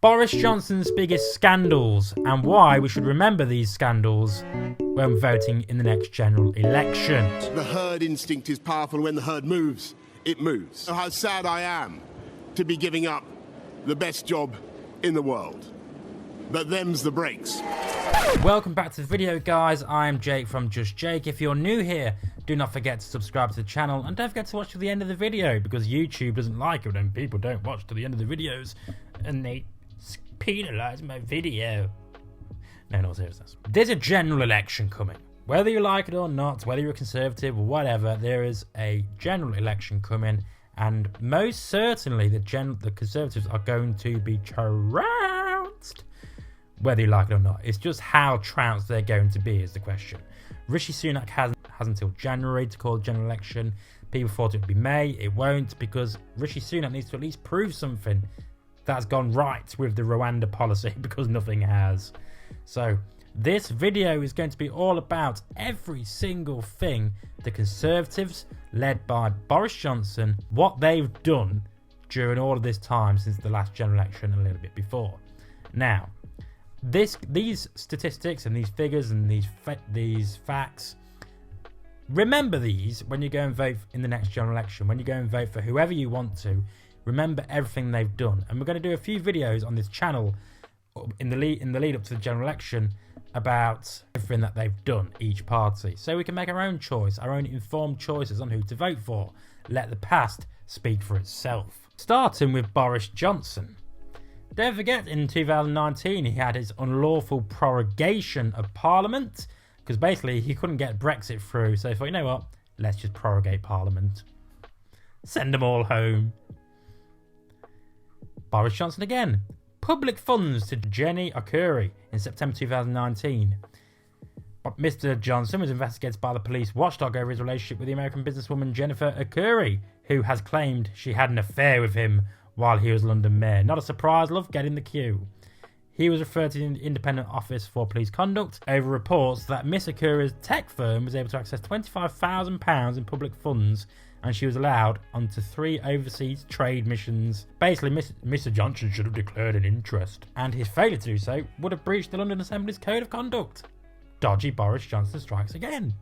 Boris Johnson's biggest scandals and why we should remember these scandals when voting in the next general election. The herd instinct is powerful. When the herd moves, it moves. So how sad I am to be giving up the best job in the world. But them's the breaks. Welcome back to the video, guys. I am Jake from Just Jake. If you're new here, do not forget to subscribe to the channel and don't forget to watch to the end of the video, because YouTube doesn't like it when people don't watch to the end of the videos and they penalise my video. No seriousness. There's a general election coming. Whether you like it or not, whether you're a conservative or whatever, there is a general election coming, and most certainly the conservatives are going to be trounced. Whether you like it or not, it's just how trounced they're going to be is the question. Rishi Sunak has until January to call a general election. People thought it would be May. It won't, because Rishi Sunak needs to at least prove something that's gone right with the Rwanda policy, because nothing has. So this video is going to be all about every single thing the Conservatives, led by Boris Johnson, what they've done during all of this time since the last general election and a little bit before. Now, these statistics and these figures and these facts, remember these when you go and vote in the next general election. When you go and vote for whoever you want to, remember everything they've done. And we're going to do a few videos on this channel in the lead up to the general election about everything that they've done, each party, so we can make our own choice, our own informed choices on who to vote for. Let the past speak for itself. Starting with Boris Johnson. Don't forget, in 2019 he had his unlawful prorogation of Parliament, because basically he couldn't get Brexit through, so he thought, you know what, let's just prorogate Parliament. Send them all home. Boris Johnson again. Public funds to Jenny Okuri in September 2019. But Mr. Johnson was investigated by the police watchdog over his relationship with the American businesswoman Jennifer Okuri, who has claimed she had an affair with him while he was London mayor. Not a surprise, love, get in the queue. He was referred to the Independent Office for Police Conduct over reports that Miss Okuri's tech firm was able to access £25,000 in public funds, and she was allowed onto 3 overseas trade missions. Basically, Mr. Johnson should have declared an interest, and his failure to do so would have breached the London Assembly's Code of Conduct. Dodgy Boris Johnson strikes again.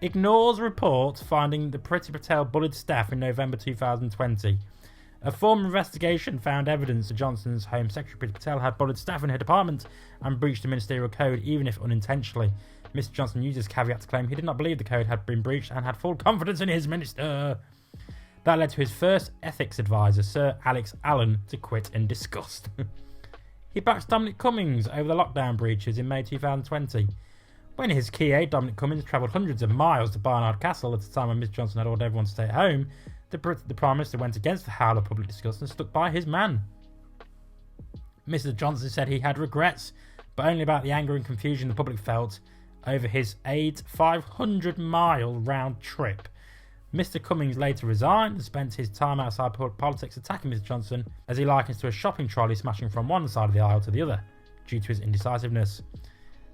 Ignores report finding the Priti Patel bullied staff in November 2020. A formal investigation found evidence that Johnson's Home Secretary Priti Patel had bullied staff in her department and breached the ministerial code, even if unintentionally. Mr. Johnson used his caveat to claim he did not believe the code had been breached and had full confidence in his minister. That led to his first ethics advisor, Sir Alex Allen, to quit in disgust. He backs Dominic Cummings over the lockdown breaches in May 2020. When his key aide, Dominic Cummings, travelled hundreds of miles to Barnard Castle at a time when Mr. Johnson had ordered everyone to stay at home, the Prime Minister went against the howl of public disgust and stuck by his man. Mr. Johnson said he had regrets, but only about the anger and confusion the public felt over his aide's 500-mile round trip. Mr. Cummings later resigned and spent his time outside politics attacking Mr. Johnson, as he likens to a shopping trolley smashing from one side of the aisle to the other, due to his indecisiveness.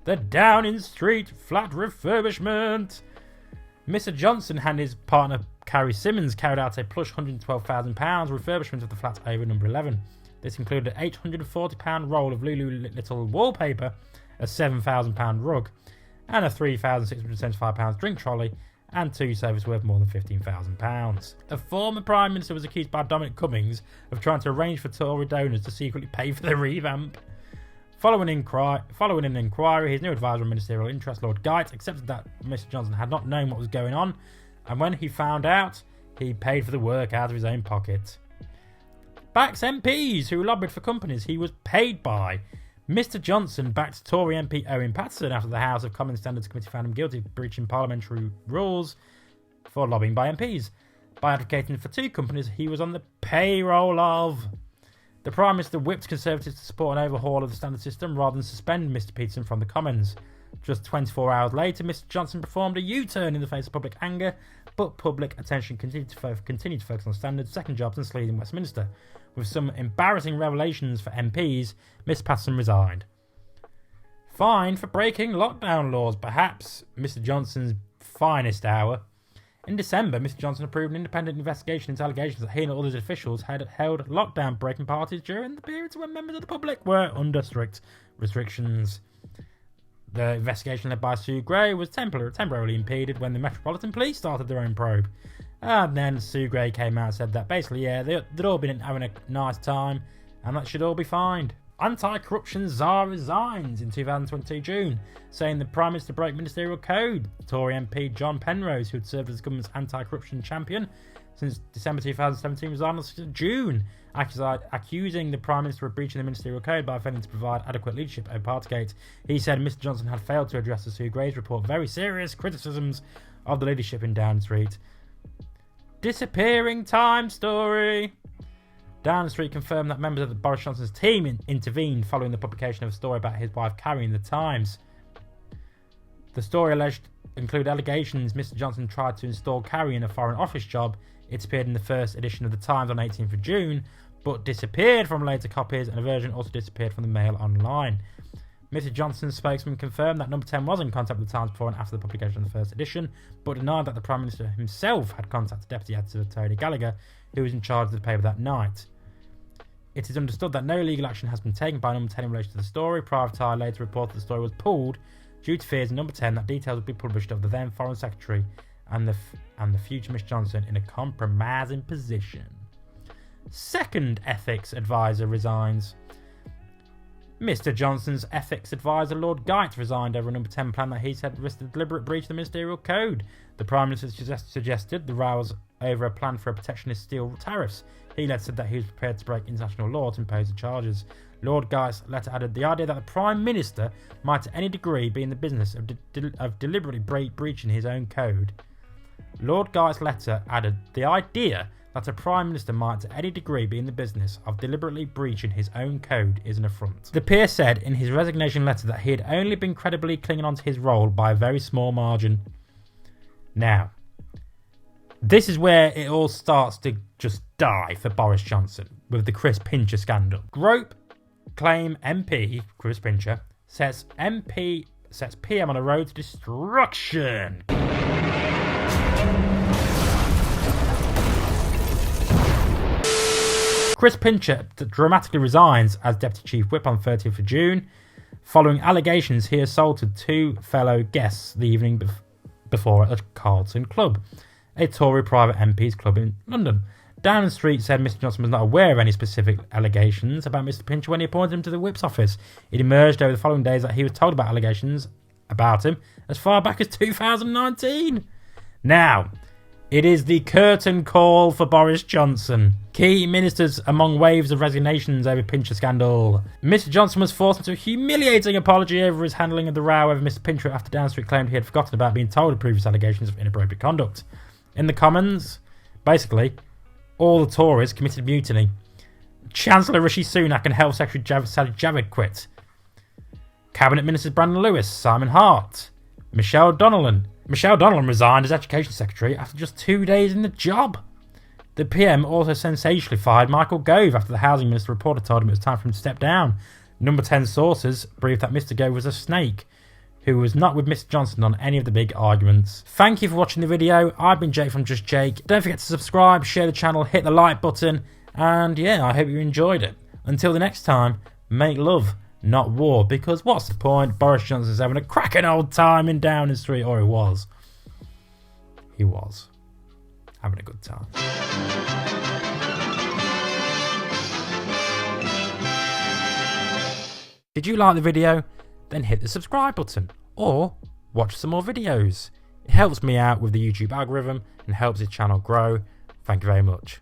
The Downing Street flat refurbishment. Mr. Johnson and his partner Carrie Simmons carried out a plush £112,000 refurbishment of the flat over number 11. This included an £840 roll of Lulu Little wallpaper, a £7,000 rug, and a £3,675 drink trolley, and 2 sofas worth more than £15,000. A former Prime Minister was accused by Dominic Cummings of trying to arrange for Tory donors to secretly pay for the revamp. Following an inquiry, his new advisor on ministerial interest, Lord Geit, accepted that Mr. Johnson had not known what was going on, and when he found out, he paid for the work out of his own pocket. Backs MPs who lobbied for companies he was paid by. Mr. Johnson backed Tory MP Owen Paterson after the House of Commons Standards Committee found him guilty of breaching parliamentary rules for lobbying by MPs by advocating for 2 companies he was on the payroll of. The Prime Minister whipped Conservatives to support an overhaul of the standard system rather than suspend Mr. Peterson from the Commons. Just 24 hours later, Mr. Johnson performed a U-turn in the face of public anger, but public attention continued to focus on standards, second jobs and sleaze in Westminster. With some embarrassing revelations for MPs, Mr. Paterson resigned. Fined for breaking lockdown laws, perhaps Mr. Johnson's finest hour. In December, Mr Johnson approved an independent investigation into allegations that he and others officials had held lockdown-breaking parties during the periods when members of the public were under strict restrictions. The investigation led by Sue Gray was temporarily impeded when the Metropolitan Police started their own probe. And then Sue Gray came out and said that basically, yeah, they'd all been having a nice time and that should all be fine. Anti-corruption czar resigns in 2022 June, saying the Prime Minister broke ministerial code. Tory MP John Penrose, who had served as the government's anti-corruption champion since December 2017, resigned in June, accusing the Prime Minister of breaching the ministerial code by failing to provide adequate leadership over Partygate. He said Mr Johnson had failed to address the Sue Gray's report very serious criticisms of the leadership in Downing Street. Disappearing time story. Downing Street confirmed that members of the Boris Johnson's team intervened following the publication of a story about his wife Carrie in the Times. The story included allegations Mr Johnson tried to install Carrie in a Foreign Office job. It appeared in the first edition of the Times on 18th of June, but disappeared from later copies, and a version also disappeared from the Mail online. Mr Johnson's spokesman confirmed that Number 10 was in contact with the Times before and after the publication of the first edition, but denied that the Prime Minister himself had contacted Deputy Editor Tony Gallagher, who was in charge of the paper that night. It is understood that no legal action has been taken by Number 10 in relation to the story. Private Eye later reported the story was pulled due to fears in Number 10 that details would be published of the then Foreign Secretary and the future Miss Johnson in a compromising position. Second ethics advisor resigns. Mr Johnson's ethics advisor Lord Geit resigned over a Number 10 plan that he said risked a deliberate breach of the ministerial code. The Prime Minister suggested the row was over a plan for a protectionist steel tariffs. He later said that he was prepared to break international law to impose the charges. Lord Geit's letter added the idea that the Prime Minister might to any degree be in the business of deliberately breaching his own code. Lord Geit's letter added the idea that a Prime Minister might to any degree be in the business of deliberately breaching his own code is an affront. The peer said in his resignation letter that he had only been credibly clinging on to his role by a very small margin. Now, this is where it all starts to just die for Boris Johnson with the Chris Pincher scandal. Grope claim MP Chris Pincher sets PM on a road to destruction. Chris Pincher dramatically resigns as Deputy Chief Whip on 30th of June, following allegations he assaulted two fellow guests the evening before at a Carlton club, a Tory private MP's club in London. Downing Street said Mr Johnson was not aware of any specific allegations about Mr Pincher when he appointed him to the Whip's office. It emerged over the following days that he was told about allegations about him as far back as 2019. Now, it is the curtain call for Boris Johnson. Key ministers among waves of resignations over Pincher scandal. Mr Johnson was forced into a humiliating apology over his handling of the row over Mr Pincher after Downing Street claimed he had forgotten about being told of previous allegations of inappropriate conduct. In the Commons, basically, all the Tories committed mutiny. Chancellor Rishi Sunak and Health Secretary Sajid Javid quit. Cabinet Ministers Brandon Lewis, Simon Hart, Michelle Donnellan resigned as Education Secretary after just 2 days in the job. The PM also sensationally fired Michael Gove after the Housing Minister reporter told him it was time for him to step down. Number 10 sources briefed that Mr Gove was a snake who was not with Mr Johnson on any of the big arguments. Thank you for watching the video. I've been Jake from Just Jake. Don't forget to subscribe, share the channel, hit the like button, and yeah, I hope you enjoyed it. Until the next time, make love, not war, because what's the point? Boris Johnson's having a cracking old time in Downing Street, or he was. He was having a good time. Did you like the video? Then hit the subscribe button or watch some more videos. It helps me out with the YouTube algorithm and helps this channel grow. Thank you very much.